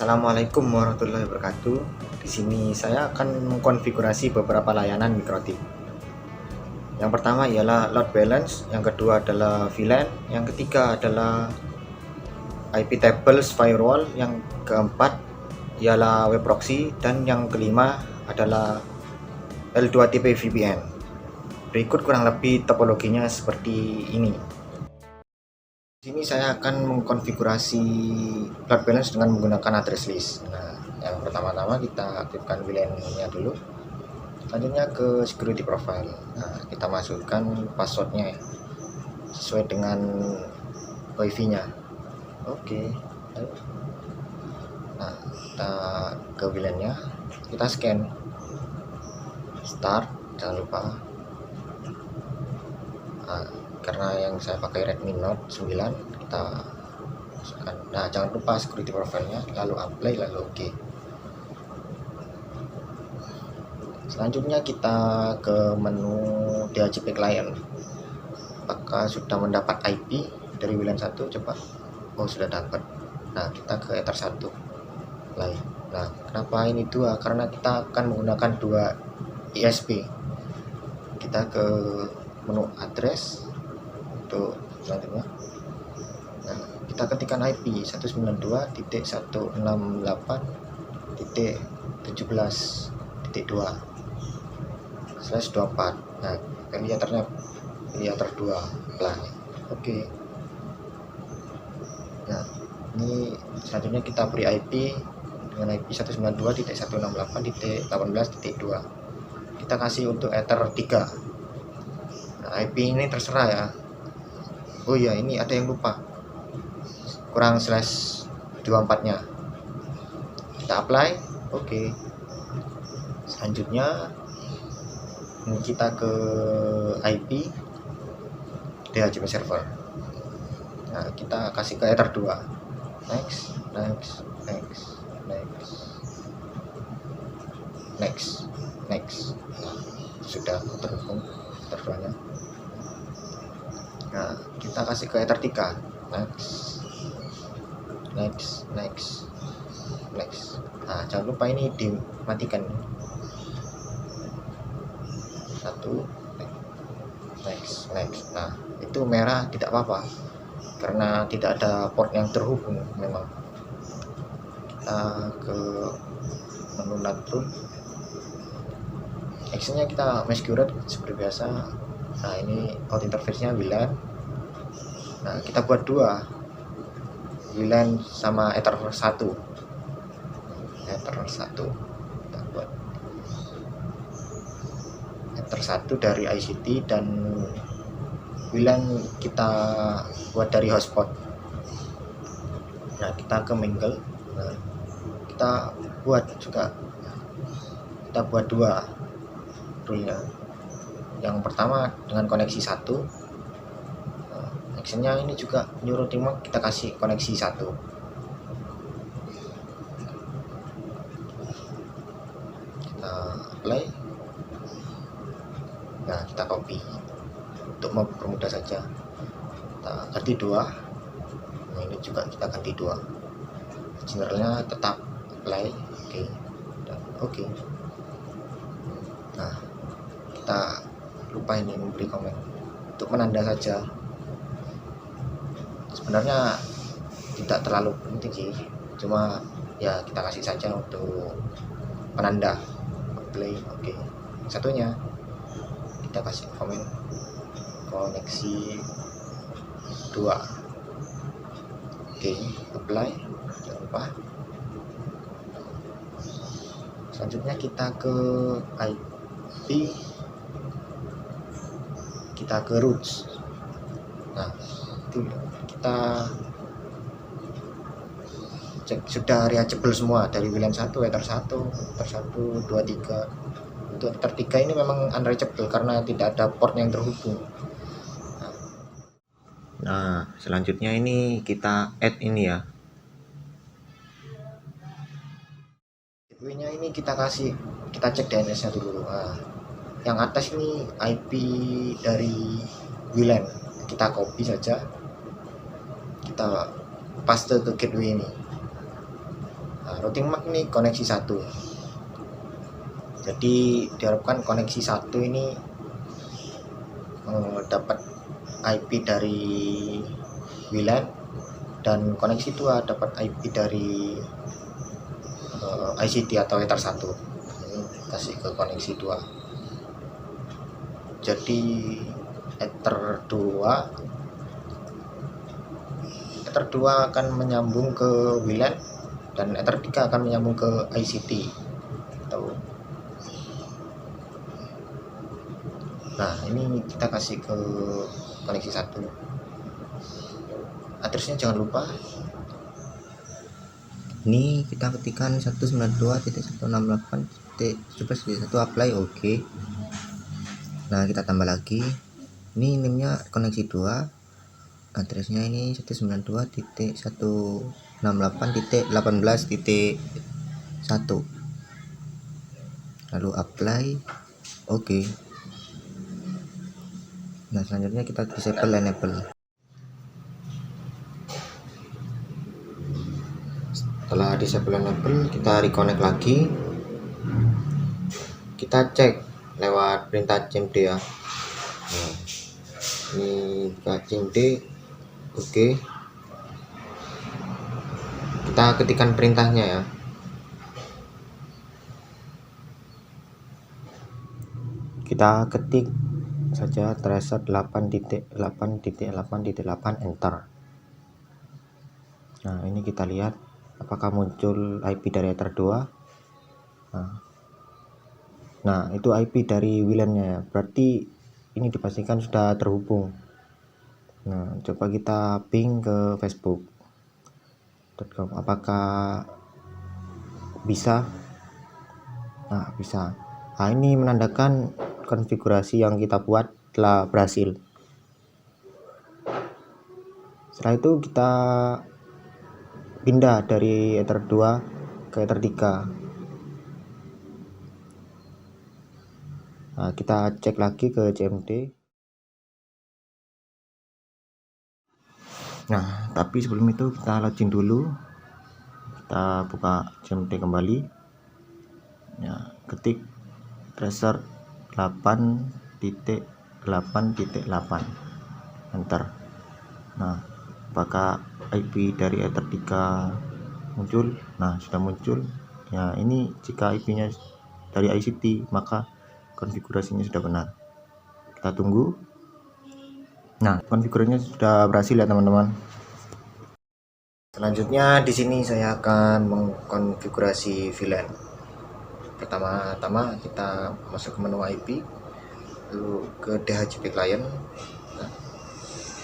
Assalamualaikum warahmatullahi wabarakatuh. Di sini saya akan mengkonfigurasi beberapa layanan mikrotip. Yang pertama ialah load balance, yang kedua adalah VLAN, yang ketiga adalah IP tables firewall, yang keempat ialah web proxy, dan yang kelima adalah L2TP VPN. Berikut kurang lebih topologinya seperti ini. Di sini saya akan mengkonfigurasi load balance dengan menggunakan address list. Nah, yang pertama-tama kita aktifkan VLAN-nya dulu. Selanjutnya ke security profile. Nah, kita masukkan passwordnya sesuai dengan wifi-nya. Oke. Nah, kita ke VLAN-nya, kita scan. Start, jangan lupa. Nah, karena yang saya pakai Redmi Note 9, kita masukkan. Nah, jangan lupa security profile-nya, lalu apply, lalu oke. Selanjutnya kita ke menu DHCP client. Apakah sudah mendapat IP dari WLAN 1? Coba. Oh, sudah dapat. Nah, kita ke Ether 1 play. Nah, kenapa ini 2? Karena kita akan menggunakan 2 ISP. Kita ke menu address untuk selanjutnya. Nah, kita ketikkan IP 192.168.17.2/24. Nah, afiliatornya afiliator 2 play. Oke. Nah, ini selanjutnya kita beri IP dengan IP 192.168.18.2. Kita kasih untuk Ether 3. Nah, IP ini terserah ya. Oh iya, ini ada yang lupa, kurang /24-nya. Kita apply, oke. Selanjutnya kita ke IP DHCP server. Nah, kita kasih ke Ether 2. Next. Nah, sudah terhubung Ether 2-nya. Nah, kita kasih ke Ether 3. Next. Nah, jangan lupa ini dimatikan. 1. Next. Nah, itu merah tidak apa-apa karena tidak ada port yang terhubung memang. Kita ke menu NAT actionnya kita masquerade seperti biasa. Nah, ini out interface-nya WLAN. Nah, kita buat 2 WLAN sama Ether 1. Kita buat Ether 1 dari ICT dan WLAN kita buat dari hotspot. Nah, kita ke mingle. Nah, kita buat 2 rule-nya. Yang pertama dengan koneksi 1. Actionnya ini juga nyuruh teamwork, kita kasih koneksi 1. Kita apply. Nah, kita copy untuk mempermudah saja. Kita ganti 2. Nah, ini juga kita ganti 2. Generalnya tetap apply, oke. Dan oke. Nah, kita lupa ini memberi komen untuk menanda saja. Sebenarnya tidak terlalu penting sih, cuma ya kita kasih saja untuk penanda. Play, oke. Satunya kita kasih komen koneksi 2. Oke, apply, jangan lupa. Selanjutnya kita ke IP, kita ke roots. Nah, itu kita cek sudah reachable semua dari WLAN 1, Ether 1, 2, 3. Untuk Ether 3 ini memang unreachable karena tidak ada port yang terhubung. Nah, selanjutnya ini kita add ini ya. Gateway-nya ini kita cek DNS-nya dulu. Nah, yang atas ini IP dari WLAN, kita copy saja, kita paste ke gateway ini. Nah, routing MAC ini koneksi 1. Jadi diharapkan koneksi 1 ini dapat IP dari WLAN, dan koneksi 2 dapat IP dari ICT atau Ether 1. Ini kasih ke koneksi 2. Jadi Ether 2 akan menyambung ke WLAN, dan Ether 3 akan menyambung ke ICT. Nah, ini kita kasih ke koneksi 1. Addressnya jangan lupa. Ini kita ketikkan 192.168.11.1 apply, oke. Nah, kita tambah lagi. Ini namanya koneksi 2. Addressnya ini 192.168.18.1. Lalu apply, oke. Nah, selanjutnya kita disable enable. Setelah disable enable, kita reconnect lagi. Kita cek lewat perintah cmd ya. Nah, ini buka cmd, oke. Kita ketikkan perintahnya ya. Kita ketik saja tracer 8.8.8.8 enter. Nah, ini kita lihat apakah muncul IP dari Ether 2. Nah, itu IP dari WLAN-nya ya. Berarti ini dipastikan sudah terhubung. Nah, coba kita ping ke facebook.com. Apakah bisa? Nah, bisa. Nah, ini menandakan konfigurasi yang kita buat telah berhasil. Setelah itu kita pindah dari Ether 2 ke Ether 3. Nah, kita cek lagi ke cmd. Nah, tapi sebelum itu kita login dulu. Kita buka cmd kembali ya, ketik tracer 8.8.8 enter. Nah, apakah IP dari Ether 3 muncul? Nah, sudah muncul ya. Ini jika IP nya dari ICT, maka konfigurasinya sudah benar. Kita tunggu. Nah, konfigurasinya sudah berhasil ya teman-teman. Selanjutnya di sini saya akan mengkonfigurasi VLAN. Pertama-tama kita masuk ke menu IP, lalu ke DHCP client. Nah,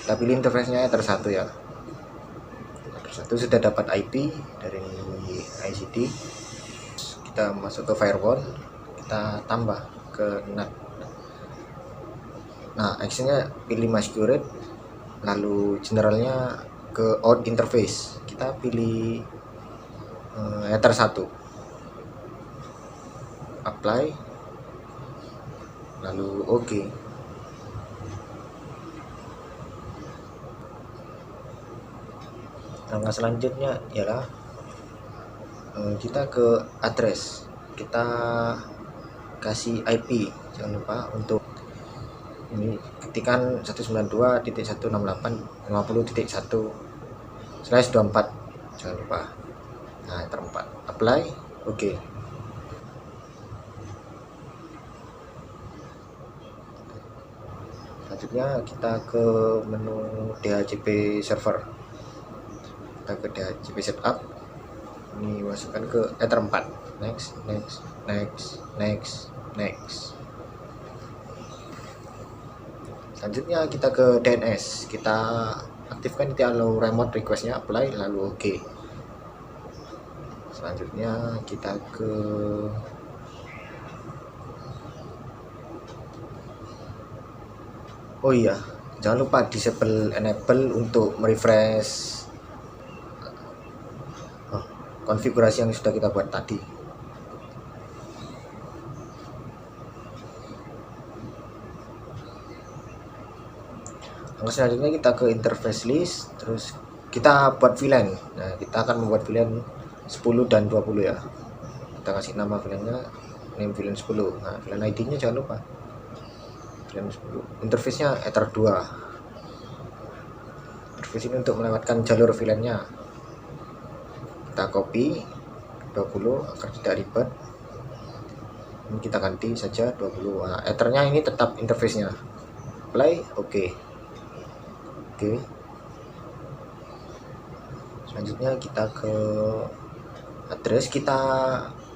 kita pilih interface-nya Ether 1 ya. Ether 1 sudah dapat IP dari ICT. Kita masuk ke firewall, kita tambah ke NAT. Nah, actionnya pilih masquerade, lalu generalnya ke out interface. Kita pilih Ether 1. Apply, lalu oke. Langkah selanjutnya ialah kita ke address, kita kasih IP, jangan lupa untuk ini ketikan 192.168.50.1/24, jangan lupa. Nah, Ether 4 apply, oke. Selanjutnya kita ke menu DHCP server, kita ke DHCP setup, ini masukkan ke Ether 4, next. Selanjutnya kita ke DNS, kita aktifkan itu allow remote requestnya, apply, lalu oke. Selanjutnya kita ke oh iya, jangan lupa disable enable untuk merefresh konfigurasi yang sudah kita buat tadi. Langkah selanjutnya kita ke interface list, terus kita buat VLAN. Nah, kita akan membuat VLAN 10 dan 20 ya. Kita kasih nama VLAN-nya, name VLAN 10. Nah, VLAN ID-nya jangan lupa VLAN 10. Interface-nya Ether 2. Interface ini untuk melewatkan jalur VLAN-nya. Kita copy 20 agar tidak ribet. Ini kita ganti saja 20. Nah, Ether-nya ini tetap interface-nya. Play, oke. Selanjutnya kita ke address, kita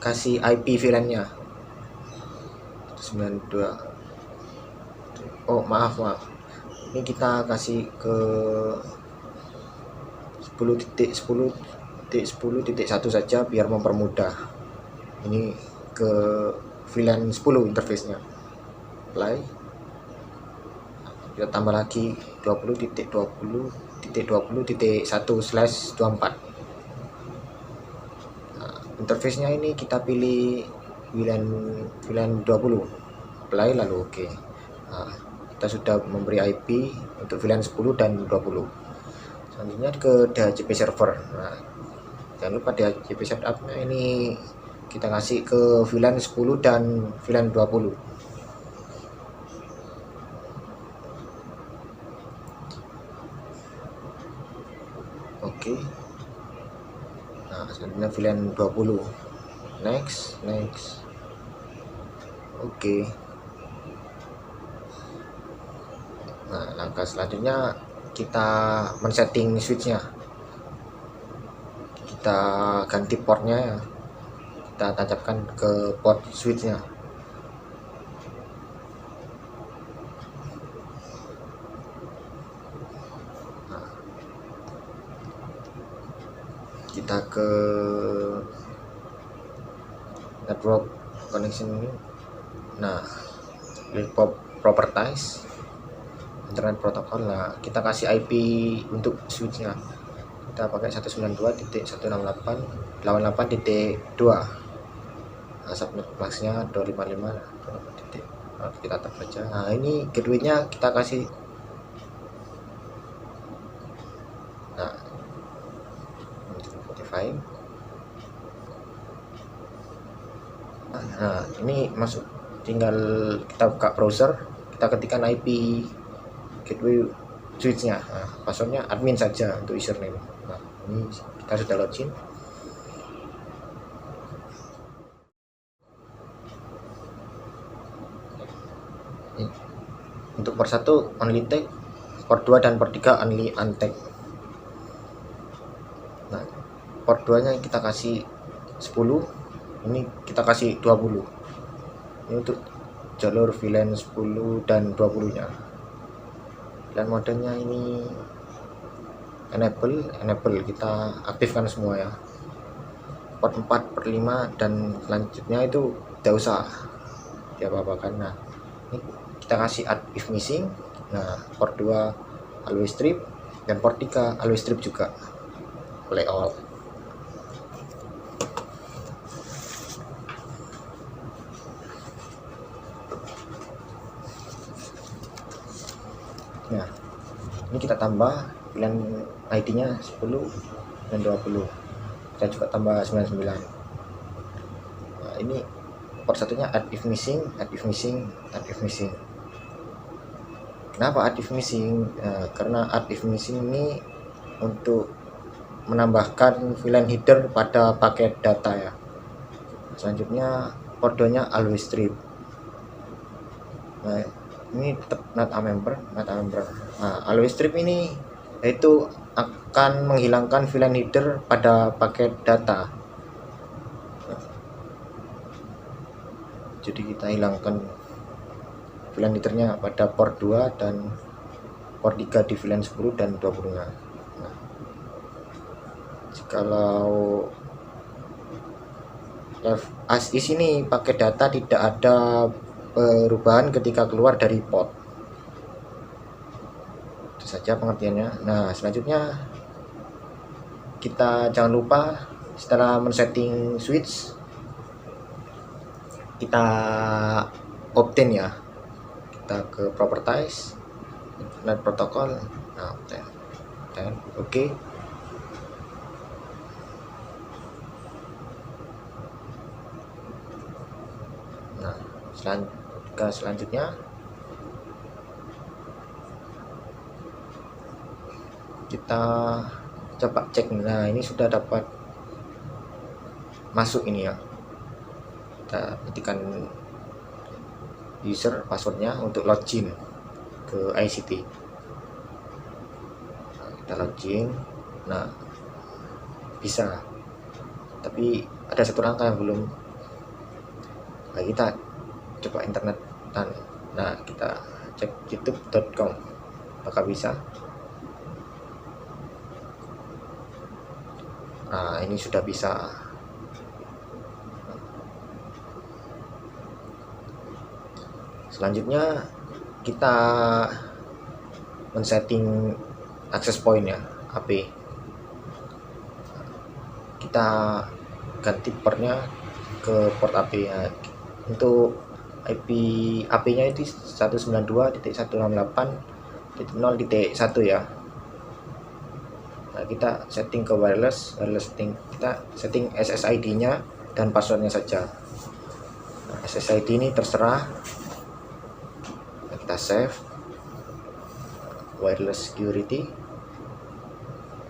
kasih IP VLAN-nya 92. Oh maaf, ini kita kasih ke 10.10.10.1 saja biar mempermudah. Ini ke VLAN 10 interface-nya. Play. Kita tambah lagi 20.20.20.1/24. Nah, interface-nya ini kita pilih VLAN 20. Play lalu oke. Nah, kita sudah memberi IP untuk VLAN 10 dan 20. Selanjutnya ke DHCP server. Nah, jangan lupa DHCP setup-nya ini kita kasih ke VLAN 10 dan VLAN 20. Oke. Nah, selanjutnya VLAN 20. Next. Oke. Nah, langkah selanjutnya kita men-setting switch-nya. Kita ganti portnya ya. Kita tancapkan ke port switch-nya. Nah, kita ke network connection ini. Nah, properties internet protokol. Nah, kita kasih IP untuk switch-nya. Kita pakai 192.168.88.2. Nah, subnet max-nya 255. Nah, kita tap saja. Nah, ini gateway-nya kita kasih. Nah, Spotify. Nah, ini masuk, tinggal kita buka browser, kita ketikkan IP gateway switch-nya. Nah, passwordnya admin saja untuk username. Nah, ini kita sudah login. Untuk port 1 only tag, port 2 dan port 3 only untag. Nah, port 2 nya kita kasih 10, ini kita kasih 20. Ini untuk jalur VLAN 10 dan 20 nya. Dan modenya ini enable, kita aktifkan semua ya. Port 4, port 5 dan selanjutnya itu tidak usah diapa-apakan. Nah, ini kita kasih add if missing. Nah, port 2 always strip dan port 3 always strip juga. Play all. Nah, ini kita tambah VLAN ID-nya 10 dan 20. Kita juga tambah 99. Nah, ini port satunya add if missing. Kenapa add if missing? Karena add if missing ini untuk menambahkan VLAN header pada paket data ya. Selanjutnya port 2-nya always strip. Nah, ini tetap not a member. Nah, always strip ini yaitu akan menghilangkan VLAN header pada paket data. Jadi kita hilangkan VLAN headernya pada port 2 dan port 3 di VLAN 10 dan 20 nya. Nah, jikalau as is ini paket data tidak ada perubahan ketika keluar dari port. Itu saja pengertiannya. Nah, selanjutnya kita jangan lupa setelah men-setting switch kita obtain ya. Kita ke properties internet protocol. Nah, obtain. Oke. Selanjutnya kita coba cek. Nah, ini sudah dapat masuk ini ya. Kita ketikkan user passwordnya untuk login ke ICT. Nah, kita login. Nah, bisa, tapi ada satu langkah yang belum. Nah, kita coba internet. Nah, kita cek youtube.com apakah bisa. Nah, ini sudah bisa. Selanjutnya kita men-setting access point ya, AP. Kita ganti portnya ke port AP ya. Untuk IP AP-nya itu 192.168.0.1 ya. Nah, kita setting ke wireless setting, kita setting SSID-nya dan passwordnya saja. Nah, SSID ini terserah. Nah, kita save. Wireless security.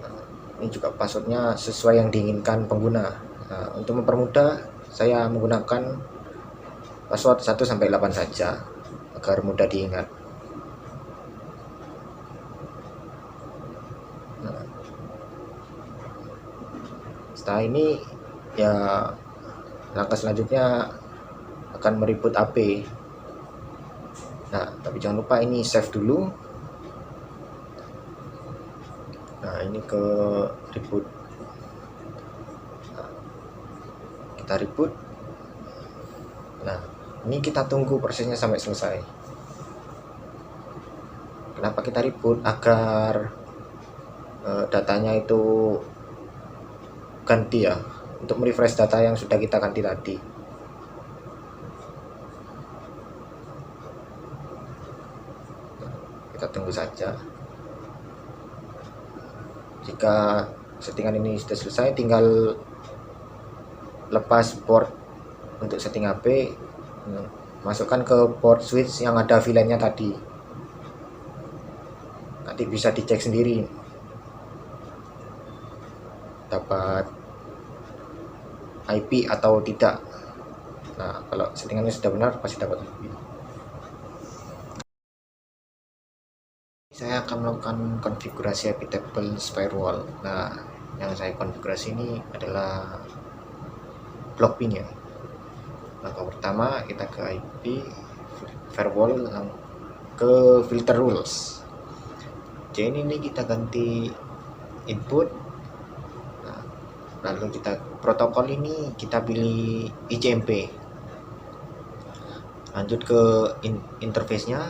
Nah, ini juga passwordnya sesuai yang diinginkan pengguna. Nah, untuk mempermudah, saya menggunakan password 1-8 saja agar mudah diingat. Nah, setelah ini ya, langkah selanjutnya akan mereboot AP. Nah, tapi jangan lupa ini save dulu. Nah, ini ke reboot. Nah, kita reboot. Nah, ini kita tunggu prosesnya sampai selesai. Kenapa kita reboot? Agar datanya itu ganti ya, untuk merefresh data yang sudah kita ganti tadi. Kita tunggu saja. Jika settingan ini sudah selesai, tinggal lepas port untuk setting HP, masukkan ke port switch yang ada VLAN-nya tadi. Nanti bisa dicek sendiri dapat IP atau tidak. Nah, kalau settingannya sudah benar pasti dapat IP. Saya akan melakukan konfigurasi IP tables firewall. Nah, yang saya konfigurasi ini adalah block pin ya. Langkah pertama kita ke IP firewall, ke filter rules. Jadi ini kita ganti input. Nah, lalu kita protokol ini kita pilih ICMP. Lanjut ke interface-nya,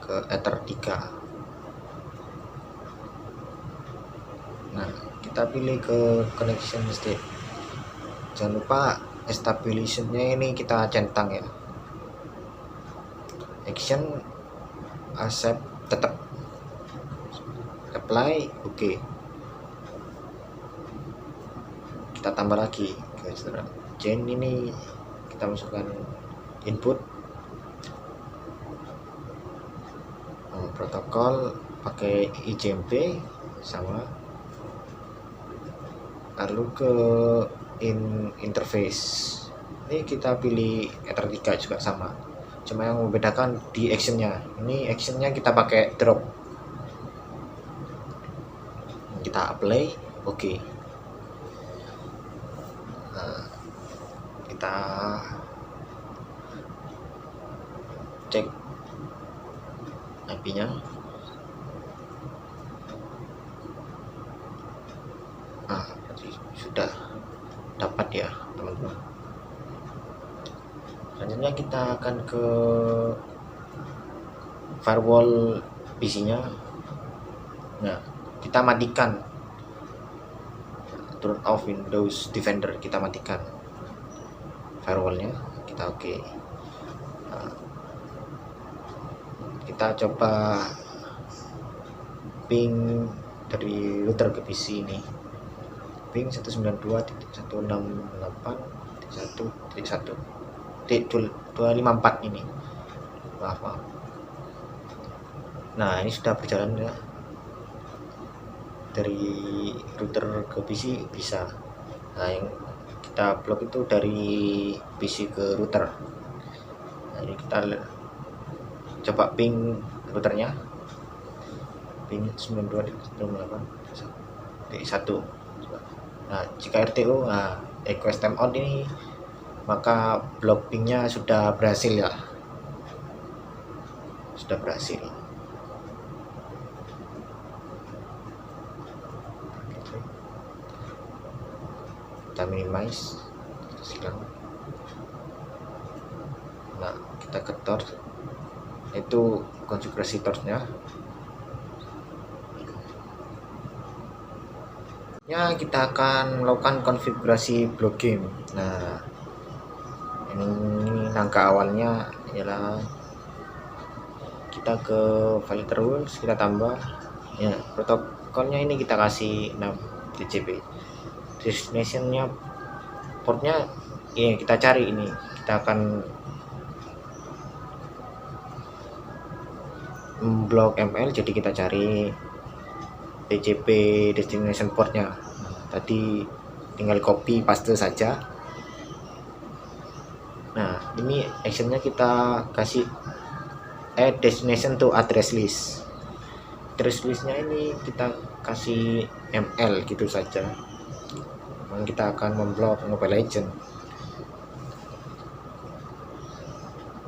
ke Ether 3. Nah, kita pilih ke connection state. Jangan lupa establishment-nya ini kita centang ya. Action accept, tetap. Apply, oke. Kita tambah lagi guys. Chain ini kita masukkan input. Protokol pakai ICMP sama. Lalu ke interface ini kita pilih Ether 3 juga sama, cuma yang membedakan di actionnya. Ini actionnya kita pakai drop. Kita apply, oke. Nah, kita cek IP-nya. Nah, sudah dapat ya teman-teman. Selanjutnya kita akan ke firewall PC-nya. Nah, kita matikan turn off Windows Defender, kita matikan firewallnya, kita oke. Nah, kita coba ping dari router ke PC ini, ping 192.168.1.1 254 ini. Maaf. Nah, ini sudah berjalan ya. Dari router ke PC bisa. Nah, yang kita blok itu dari PC ke router. Nah, ini kita coba ping routernya. Ping 92.1. Nah, jika RTO, request timeout ini, maka blok pingnya sudah berhasil ya. Sudah berhasil. Kita minimize, silang. Nah, kita ke torch, itu konfigurasi torchnya. Ya, kita akan melakukan konfigurasi blok game. Nah, ini langkah awalnya ialah kita ke filter rules, kita tambah ya, protokolnya ini kita kasih 6 TCP. Destinationnya, portnya ini kita cari, ini kita akan blok ML, jadi kita cari TCP destination portnya. Tadi tinggal copy paste saja. Nah, ini actionnya kita kasih add destination to address list. Address listnya ini kita kasih ML gitu saja. Kita akan memblok Mobile Legend.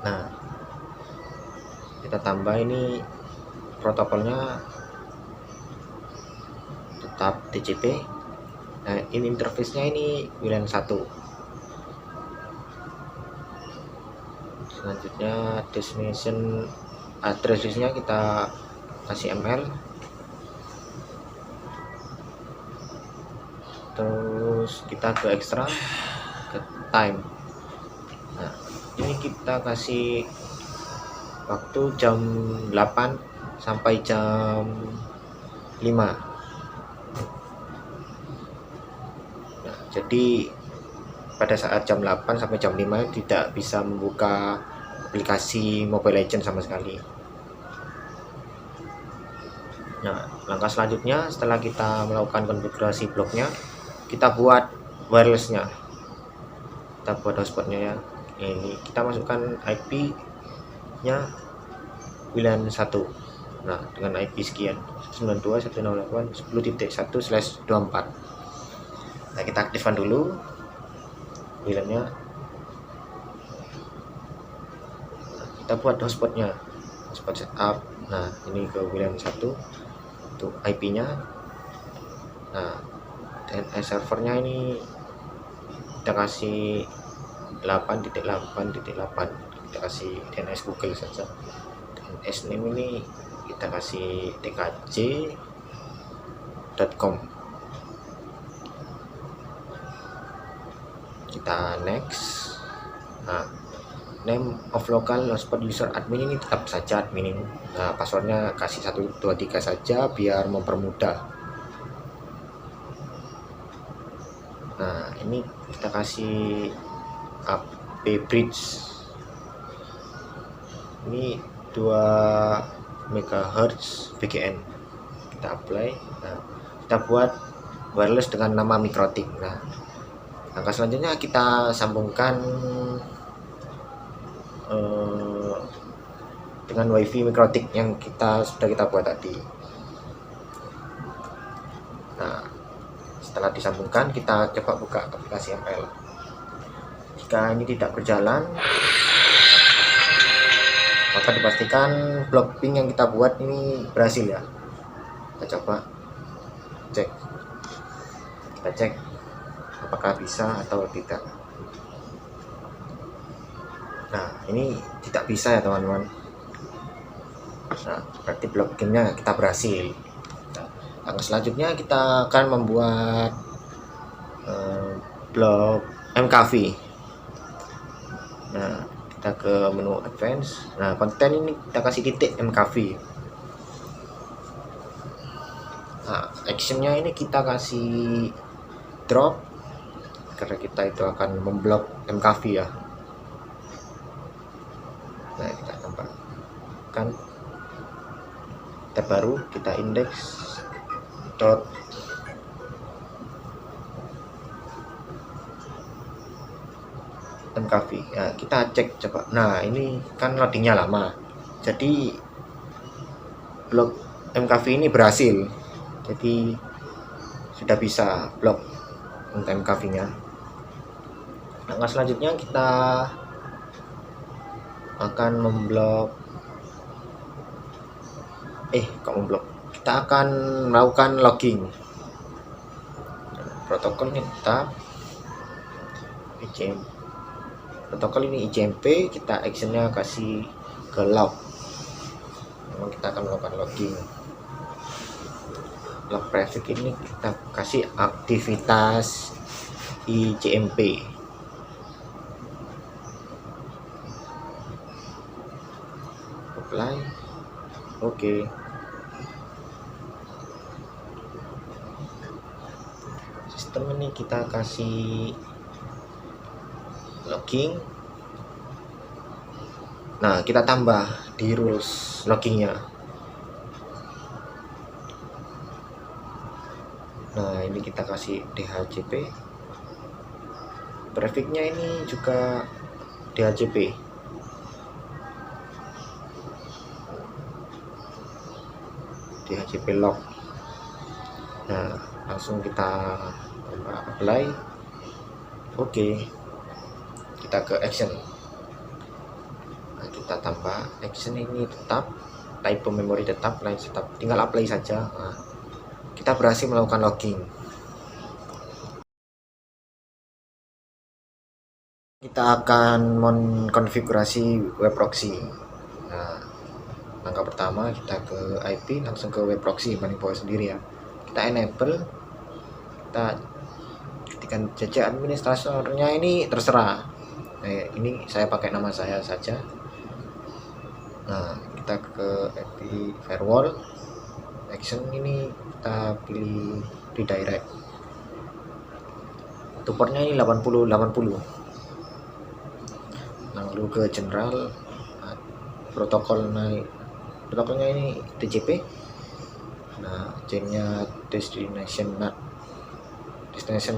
Nah, kita tambah ini protokolnya tetap TCP. Nah, ini interface-nya ini WLAN 1. Selanjutnya destination address list-nya kita kasih ML. Terus kita ke extra, ke time. Nah, ini kita kasih waktu jam 8 sampai jam 5. Nah, jadi pada saat jam 8 sampai jam 5 tidak bisa membuka aplikasi Mobile Legends sama sekali. Nah, langkah selanjutnya setelah kita melakukan konfigurasi bloknya, kita buat wirelessnya, kita buat hotspotnya ya. Ini kita masukkan IP nya WLAN 1. Nah, dengan IP sekian 92.168.10.1/24. Nah, kita aktifkan dulu WLAN-nya. Nah, kita buat hotspotnya, hotspot setup. Nah, ini ke WLAN 1 untuk IP-nya. Nah, DNS servernya ini kita kasih 8.8.8, kita kasih DNS Google saja. DNS name ini kita kasih tkj.com. Kita next. Nah, name of local hotspot user admin ini tetap saja admin. Nah, passwordnya kasih 123 saja biar mempermudah. Nah, ini kita kasih AP bridge, ini 2 MHz BGN, kita apply. Nah, kita buat wireless dengan nama Mikrotik. Nah, langkah selanjutnya kita sambungkan dengan WiFi Mikrotik yang sudah kita buat tadi. Nah, setelah disambungkan, kita coba buka aplikasi ML. Jika ini tidak berjalan, maka dipastikan blok ping yang kita buat ini berhasil ya. Kita coba cek, kita cek apakah bisa atau tidak. Nah, ini tidak bisa ya teman-teman. Nah, berarti blok gamenya kita berhasil. Langkah selanjutnya kita akan membuat blok MKV. Nah, kita ke menu advance. Nah, konten ini kita kasih titik MKV. Nah, actionnya ini kita kasih drop karena kita itu akan memblok MKV ya. tab baru, kita index dot mkv. Ya, kita cek coba. Nah, ini kan loadingnya lama, jadi blok mkv ini berhasil, jadi sudah bisa blok untuk mkv nya. Langkah selanjutnya kita akan memblok kita akan melakukan logging. Protokolnya tetap protokol ini ICMP, kita actionnya kasih ke log. Memang kita akan melakukan logging. Log prefix ini kita kasih aktivitas ICMP. Apply. Oke. Sistem ini kita kasih logging. Nah, kita tambah di rules loggingnya. Nah, ini kita kasih DHCP. Prefixnya ini juga DHCP. DHCP log. Nah, langsung kita apply. Oke. Kita ke action. Nah, kita tambah action ini tetap, type memori tetap, lain tetap, tinggal apply saja. Nah, kita berhasil melakukan logging. Kita akan mengkonfigurasi web proxy. Nah, langkah pertama kita ke IP, langsung ke web proxy Moneypoint sendiri ya. Kita enable, kita ketikkan CC administratornya ini terserah. Ini saya pakai nama saya saja. Nah, kita ke IP firewall, action ini kita pilih redirect. Portnya ini 8080. Lalu ke general, protokolnya ini TCP. Nah, chainnya destination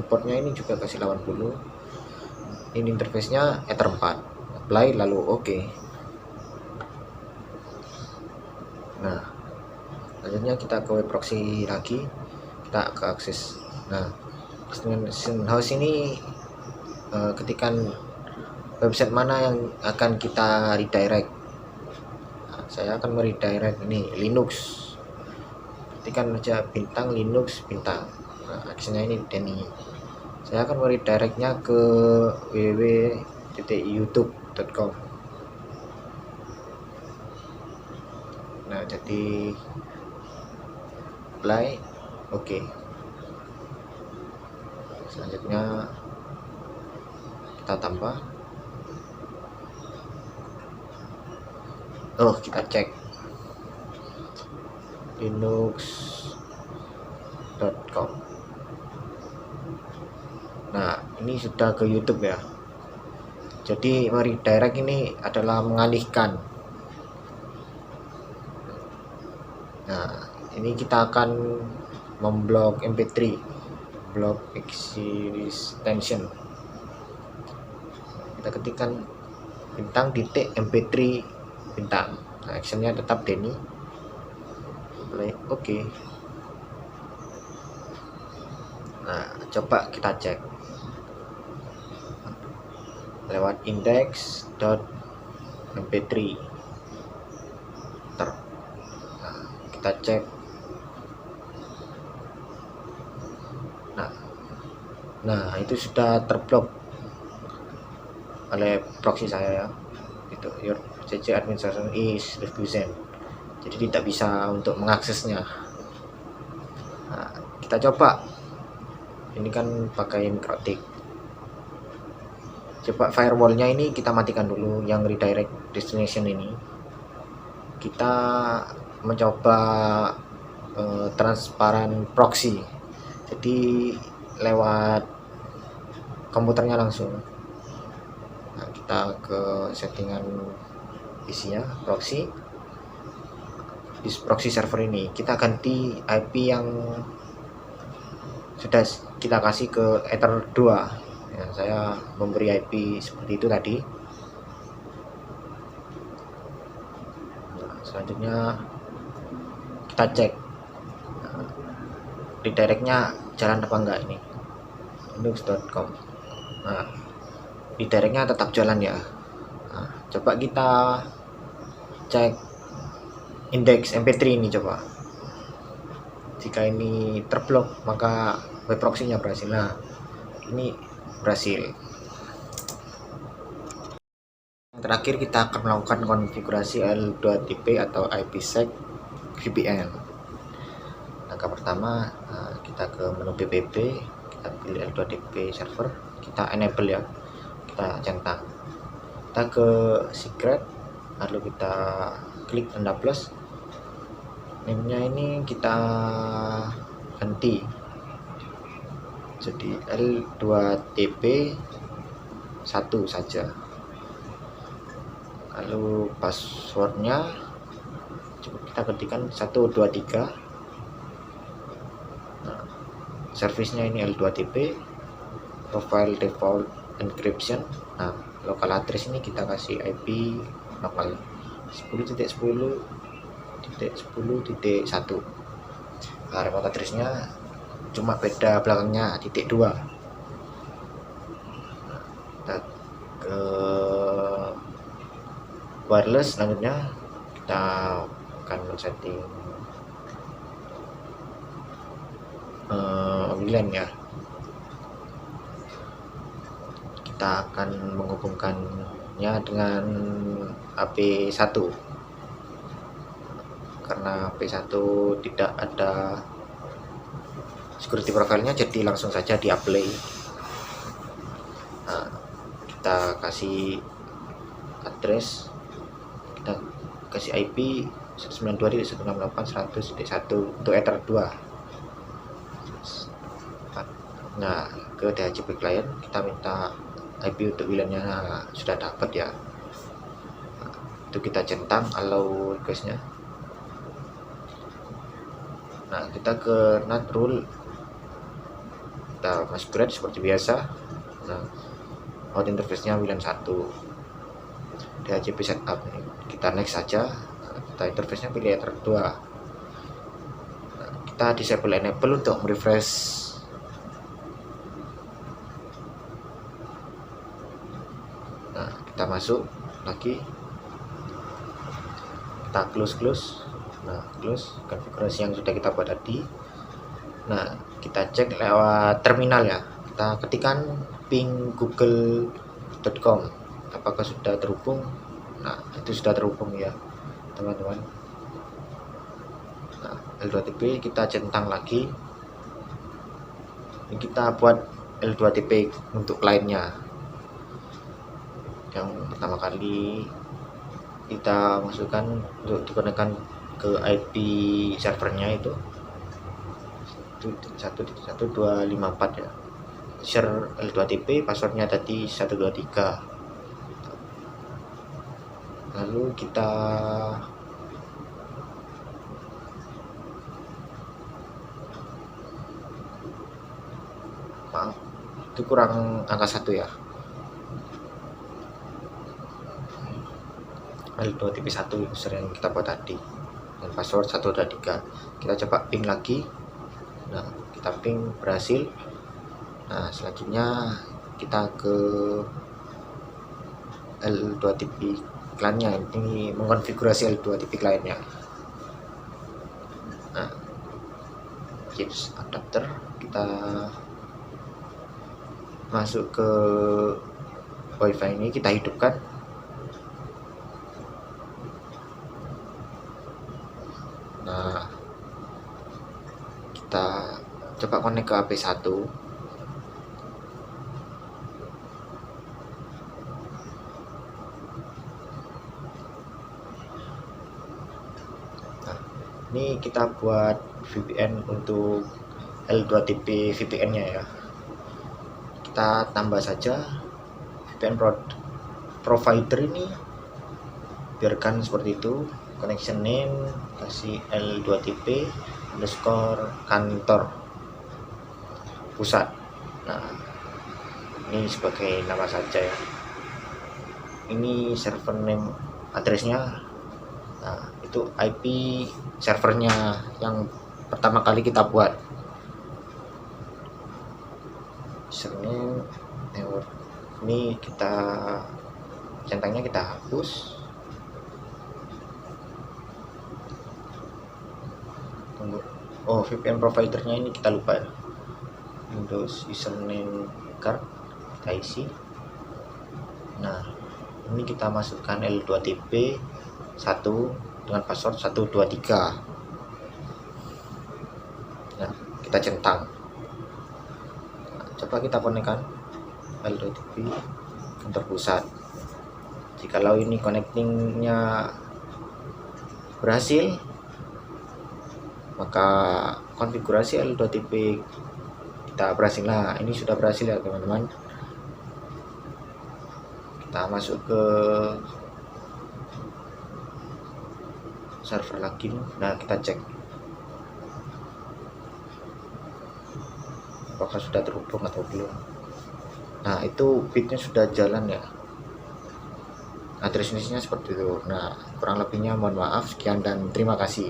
portnya ini juga kasih 80. Ini interface-nya Ether 4. Apply lalu oke. Nah, selanjutnya kita ke web proxy lagi, kita ke akses. Nah, destination host ini ketikan website mana yang akan kita redirect. Nah, saya akan meredirect ini Linux. Ketikkan aja bintang Linux bintang. Nah, actionnya ini Denny. Saya akan meredirectnya ke www.youtube.com. Nah, jadi apply, oke. Selanjutnya kita tambah. Kita cek linux.com. Nah, ini sudah ke YouTube ya. Jadi meredirect ini adalah mengalihkan. Nah, ini kita akan memblok MP3, blok extension. Kita ketikkan bintang titik MP3 bintang. Nah, actionnya tetap Denny. Oke. Nah, coba kita cek lewat index.mp3. Nah, kita cek. Nah, itu sudah terblok oleh proxy saya ya. Itu your CC administration is refused. Jadi tidak bisa untuk mengaksesnya. Nah, kita coba. Ini kan pakai mikrotik. Coba firewallnya ini kita matikan dulu, yang redirect destination ini. Kita mencoba transparan proxy. Jadi lewat komputernya langsung. Nah, kita ke settingan isinya proxy, di proxy server ini. Kita ganti IP yang sudah kita kasih ke Ether 2 ya, saya memberi IP seperti itu tadi. Nah, selanjutnya kita cek redirectnya jalan apa enggak ini linux.com. Nah, redirectnya tetap jalan ya. Nah, coba kita cek indeks mp3 ini. Coba jika ini terblok maka web proxy-nya berhasil. Nah, ini berhasil. Yang terakhir kita akan melakukan konfigurasi L2TP atau IPsec VPN. Langkah pertama, kita ke menu PPP, kita pilih L2TP server, kita enable ya, kita centang, kita ke secret, lalu kita klik tanda plus, name-nya ini kita ganti jadi L2TP 1 saja, lalu passwordnya coba kita ketikkan 123. Nah, servisnya ini L2TP, profile default encryption. Nah, local address ini kita kasih IP lokal 10.10.10.1. Nah, remote addressnya cuma beda belakangnya .2. Kita ke wireless, selanjutnya kita akan setting VLAN ya. Kita akan menghubungkannya dengan HP1 karena HP1 tidak ada security profile-nya, jadi langsung saja di apply. Nah, kita kasih address, kita kasih IP 192.168.100.1 untuk Ether 2. Nah, ke DHCP client kita minta IP untuk VLAN-nya. Nah, sudah dapat ya. Nah, itu kita centang allow request-nya. Nah, kita ke NAT rule, kita masquerade seperti biasa. Nah, out interface-nya VLAN 1, DHCP setup, kita next saja. Nah, kita interface-nya pilih Ether 2. Nah, kita disable enable untuk merefresh. Nah, kita masuk lagi, kita close. Nah, close konfigurasi yang sudah kita buat tadi. Nah, kita cek lewat terminal ya, kita ketikkan ping google.com apakah sudah terhubung. Nah, itu sudah terhubung ya teman-teman. Nah, L2TP kita centang lagi, ini kita buat L2TP untuk kliennya. Yang pertama kali kita masukkan untuk digunakan ke IP servernya itu 1.1.254 ya, share L2TP, passwordnya tadi 123. Lalu kita maaf, itu kurang angka 1 ya, L2TP 1 user yang kita buat tadi, dan password 123. Kita coba ping lagi. Nah, kita ping berhasil. Nah, selanjutnya kita ke L2TP client-nya, ini mengkonfigurasi L2TP client-nya. Nah, chips adapter, kita masuk ke WiFi ini, kita hidupkan. Nah, kita coba connect ke HP1. Nah, ini kita buat VPN untuk L2TP VPN-nya ya. Kita tambah saja VPN provider ini, biarkan seperti itu. connection name kasih L2TP underscore kantor pusat. Nah, ini sebagai nama saja ya. Ini server name addressnya. Nah, itu IP servernya yang pertama kali kita buat. Username, network. Ini kita centangnya kita hapus. Tunggu. Oh, VPN providernya ini kita lupa ya. Windows username card kita isi. Nah, ini kita masukkan L2TP 1 dengan password 123. Nah, kita centang. Nah, coba kita konekkan L2TP kantor pusat. Jikalau ini connectingnya berhasil, maka konfigurasi L2TP kita berhasil. Nah, ini sudah berhasil ya teman-teman. Kita masuk ke server lagi. Nah, kita cek apakah sudah terhubung atau belum. Nah, itu bitnya sudah jalan ya. Address listnya seperti itu. Nah, kurang lebihnya mohon maaf. Sekian dan terima kasih.